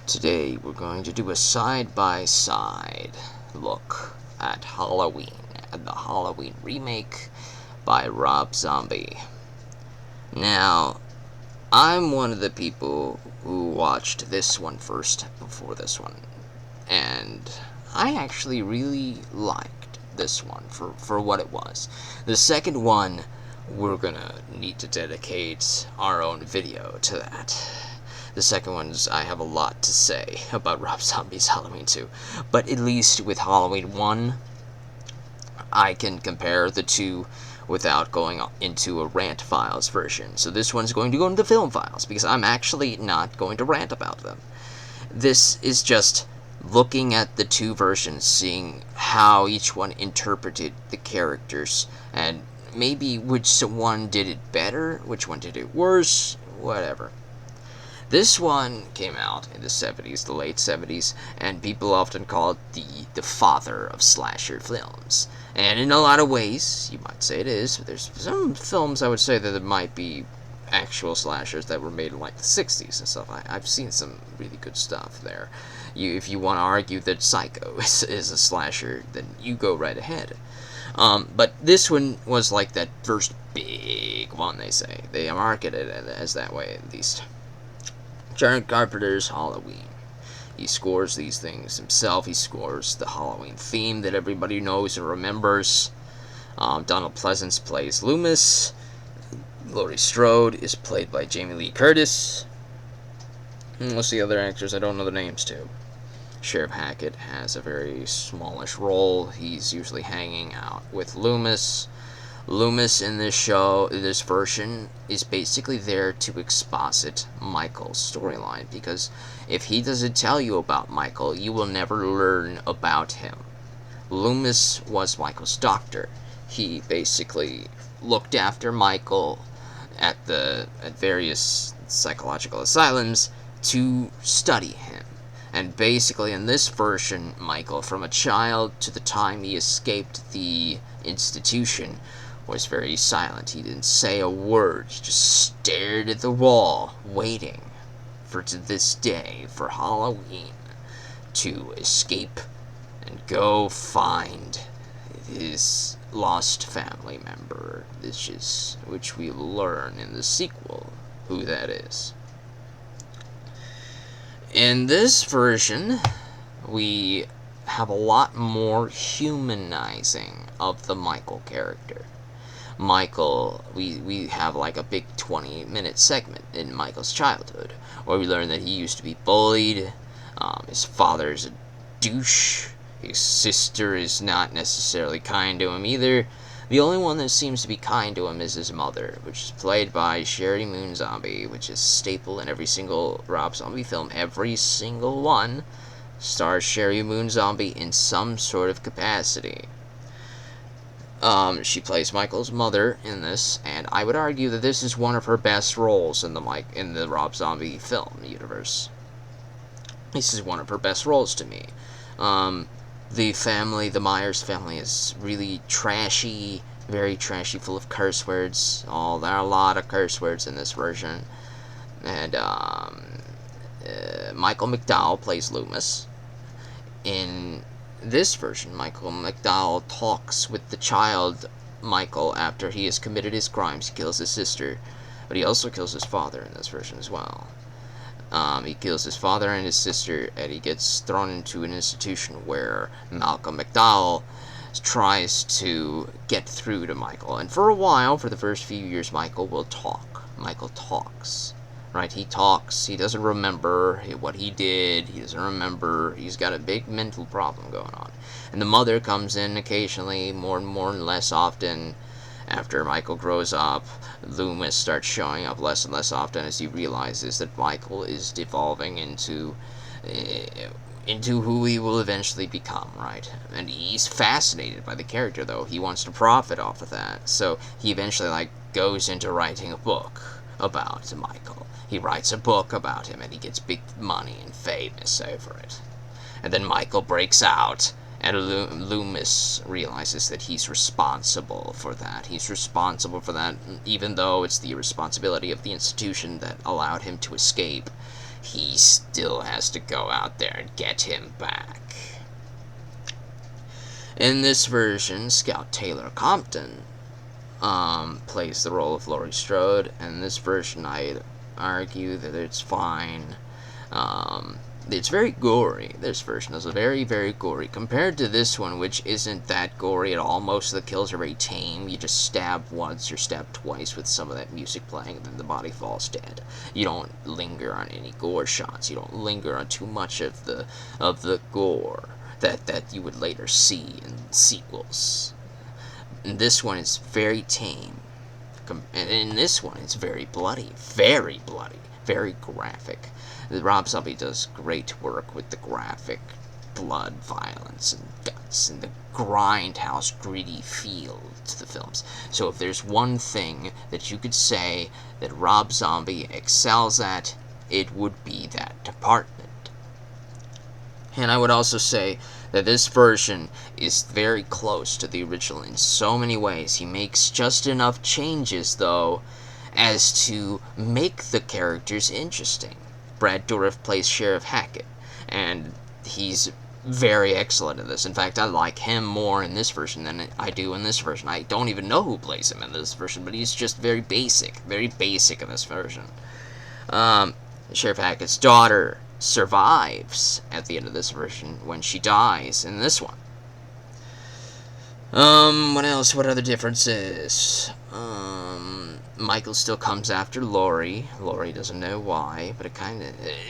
Today we're going to do a side-by-side look at Halloween and the Halloween remake by Rob Zombie. Now, I'm one of the people who watched this one first before this one, and I actually really liked this one for what it was. The second one, we're gonna need to dedicate our own video to that. The second one's, I have a lot to say about Rob Zombie's Halloween 2. But at least with Halloween 1, I can compare the two without going into a rant files version. So this one's going to go into film files, because I'm actually not going to rant about them. This is just looking at the two versions, seeing how each one interpreted the characters, and maybe which one did it better, which one did it worse, whatever. This one came out in the 70s, the late 70s, and people often call it the father of slasher films. And in a lot of ways, you might say it is. There's some films I would say that it might be actual slashers that were made in like the 60s and stuff. I've seen some really good stuff there. If you want to argue that Psycho is a slasher, then you go right ahead. But this one was like that first big one, they say. They marketed it as that way, at least. John Carpenter's Halloween. He scores these things himself. He scores the Halloween theme that everybody knows and remembers. Donald Pleasence plays Loomis. Laurie Strode is played by Jamie Lee Curtis. And what's the other actors? I don't know the names too. Sheriff Hackett has a very smallish role. He's usually hanging out with Loomis. Loomis in this version, is basically there to exposit Michael's storyline, because if he doesn't tell you about Michael, you will never learn about him. Loomis was Michael's doctor. He basically looked after Michael at various psychological asylums to study him. And basically in this version, Michael, from a child to the time he escaped the institution, was very silent. He didn't say a word. He just stared at the wall, waiting to this day, for Halloween, to escape and go find his lost family member, which we learn in the sequel who that is. In this version, we have a lot more humanizing of the Michael character. Michael, we have like a big 20-minute segment in Michael's childhood, where we learn that he used to be bullied, his father's a douche, his sister is not necessarily kind to him either. The only one that seems to be kind to him is his mother, which is played by Sheri Moon Zombie, which is a staple in every single Rob Zombie film. Every single one stars Sheri Moon Zombie in some sort of capacity. She plays Michael's mother in this, and I would argue that this is one of her best roles in the Rob Zombie film universe. This is one of her best roles to me. The Myers family is really trashy, very trashy, full of curse words. There are a lot of curse words in this version. And Michael McDowell plays Loomis. In this version, Michael McDowell talks with the child Michael after he has committed his crimes. He kills his sister, but he also kills his father in this version as well. He kills his father and his sister, and he gets thrown into an institution where Malcolm McDowell tries to get through to Michael. And for a while, for the first few years, Michael will talk. Michael talks. Right, he talks, he doesn't remember what he did, he doesn't remember, he's got a big mental problem going on. And the mother comes in occasionally, more and less often. After Michael grows up, Loomis starts showing up less and less often as he realizes that Michael is devolving into who he will eventually become, right? And he's fascinated by the character, though. He wants to profit off of that, so he eventually, goes into writing a book about Michael. He writes a book about him, and he gets big money and famous over it. And then Michael breaks out, and Loomis realizes that he's responsible for that. He's responsible for that, even though it's the responsibility of the institution that allowed him to escape. He he still has to go out there and get him back. In this version, Scout Taylor Compton plays the role of Laurie Strode, and in this version I'd argue that it's fine. It's very gory. This version is very, very gory compared to this one, which isn't that gory at all. Most of the kills are very tame. You just stab once or stab twice with some of that music playing, and then the body falls dead. You don't linger on any gore shots. You don't linger on too much of the gore that you would later see in sequels. And this one is very tame. And in this one, it's very bloody, very graphic. Rob Zombie does great work with the graphic blood, violence, and guts, and the grindhouse, gritty feel to the films. So if there's one thing that you could say that Rob Zombie excels at, it would be that department. And I would also say that this version is very close to the original in so many ways. He makes just enough changes, though, as to make the characters interesting. Brad Dourif plays Sheriff Hackett, and he's very excellent in this. In fact, I like him more in this version than I do in this version. I don't even know who plays him in this version, but he's just very basic in this version. Sheriff Hackett's daughter survives at the end of this version when she dies in this one. What else? What other differences? Michael still comes after Laurie. Laurie doesn't know why, but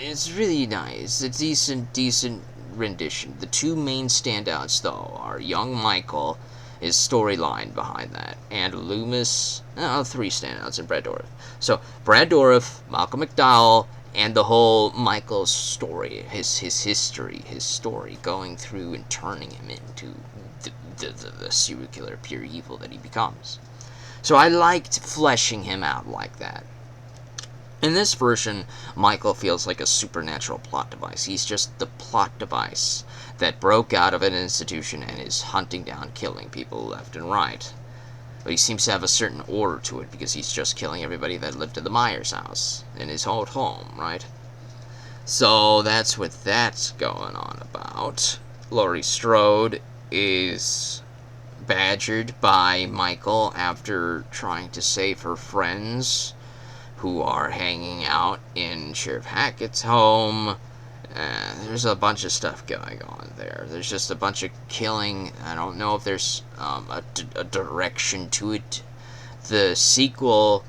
it's really nice. It's decent rendition. The two main standouts, though, are young Michael, his storyline behind that, and Loomis. Three standouts, and Brad Dourif. So, Brad Dourif, Malcolm McDowell, and the whole Michael's story, his history, his story, going through and turning him into the serial killer, pure evil that he becomes. So I liked fleshing him out like that. In this version, Michael feels like a supernatural plot device. He's just the plot device that broke out of an institution and is hunting down, killing people left and right. But he seems to have a certain order to it because he's just killing everybody that lived in the Myers house in his old home, right? So that's what that's going on about. Laurie Strode is badgered by Michael after trying to save her friends who are hanging out in Sheriff Hackett's home. There's a bunch of stuff going on there. There's just a bunch of killing. I don't know if there's a direction to it. The sequel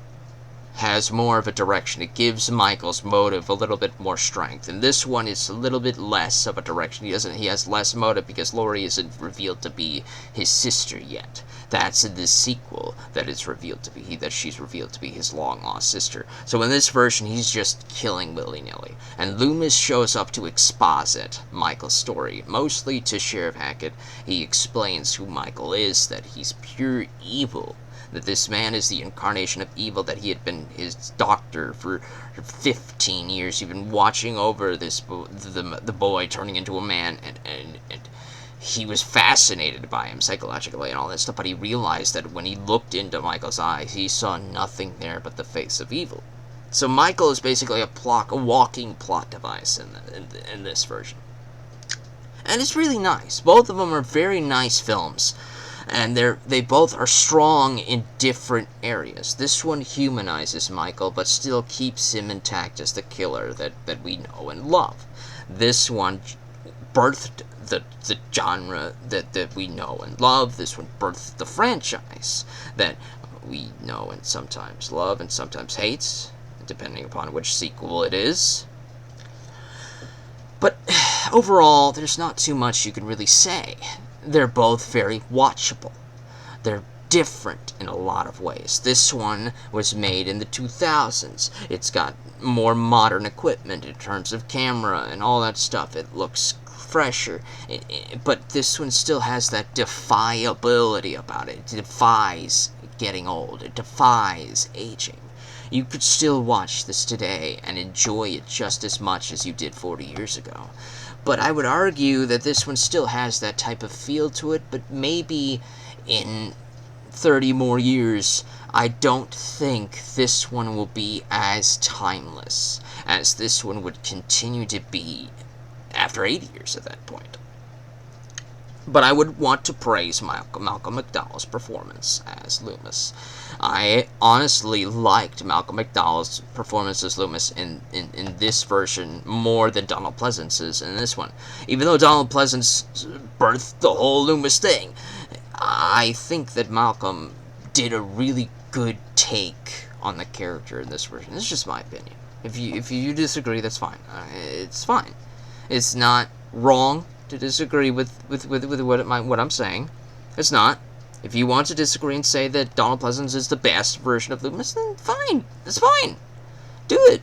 has more of a direction. It gives Michael's motive a little bit more strength. And this one is a little bit less of a direction. He has less motive because Laurie isn't revealed to be his sister yet. That's in this sequel that it's revealed to be that she's revealed to be his long-lost sister. So in this version, he's just killing willy-nilly. And Loomis shows up to exposit Michael's story, mostly to Sheriff Hackett. He explains who Michael is, that he's pure evil, that this man is the incarnation of evil, that he had been his doctor for 15 years. He'd been watching over the boy turning into a man, and he was fascinated by him psychologically and all that stuff, but he realized that when he looked into Michael's eyes, he saw nothing there but the face of evil. So Michael is basically a walking plot device in this version. And it's really nice. Both of them are very nice films. And they both are strong in different areas. This one humanizes Michael, but still keeps him intact as the killer that we know and love. This one birthed the genre that we know and love. This one birthed the franchise that we know and sometimes love and sometimes hates, depending upon which sequel it is. But overall, there's not too much you can really say. They're both very watchable. They're different in a lot of ways. This one was made in the 2000s. It's got more modern equipment in terms of camera and all that stuff. It looks fresher. But this one still has that defiability about it. It defies getting old. It defies aging. You could still watch this today and enjoy it just as much as you did 40 years ago. But I would argue that this one still has that type of feel to it, but maybe in 30 more years, I don't think this one will be as timeless as this one would continue to be after 80 years at that point. But I would want to praise Malcolm McDowell's performance as Loomis. I honestly liked Malcolm McDowell's performance as Loomis in this version more than Donald Pleasance's in this one. Even though Donald Pleasance birthed the whole Loomis thing, I think that Malcolm did a really good take on the character in this version. This is just my opinion. If you disagree, that's fine. It's fine. It's not wrong to disagree with what I'm saying. It's not. If you want to disagree and say that Donald Pleasance is the best version of Loomis, then fine. It's fine. Do it.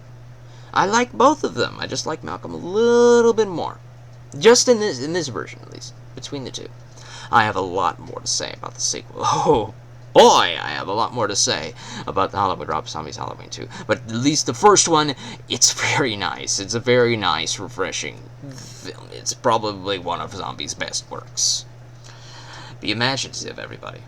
I like both of them. I just like Malcolm a little bit more. Just in this version, at least. Between the two. I have a lot more to say about the sequel. Oh, boy, I have a lot more to say about the Hollywood Rob Zombie's Halloween 2. But at least the first one, it's very nice. It's a very nice, refreshing film. It's probably one of Zombie's best works. Be imaginative, everybody.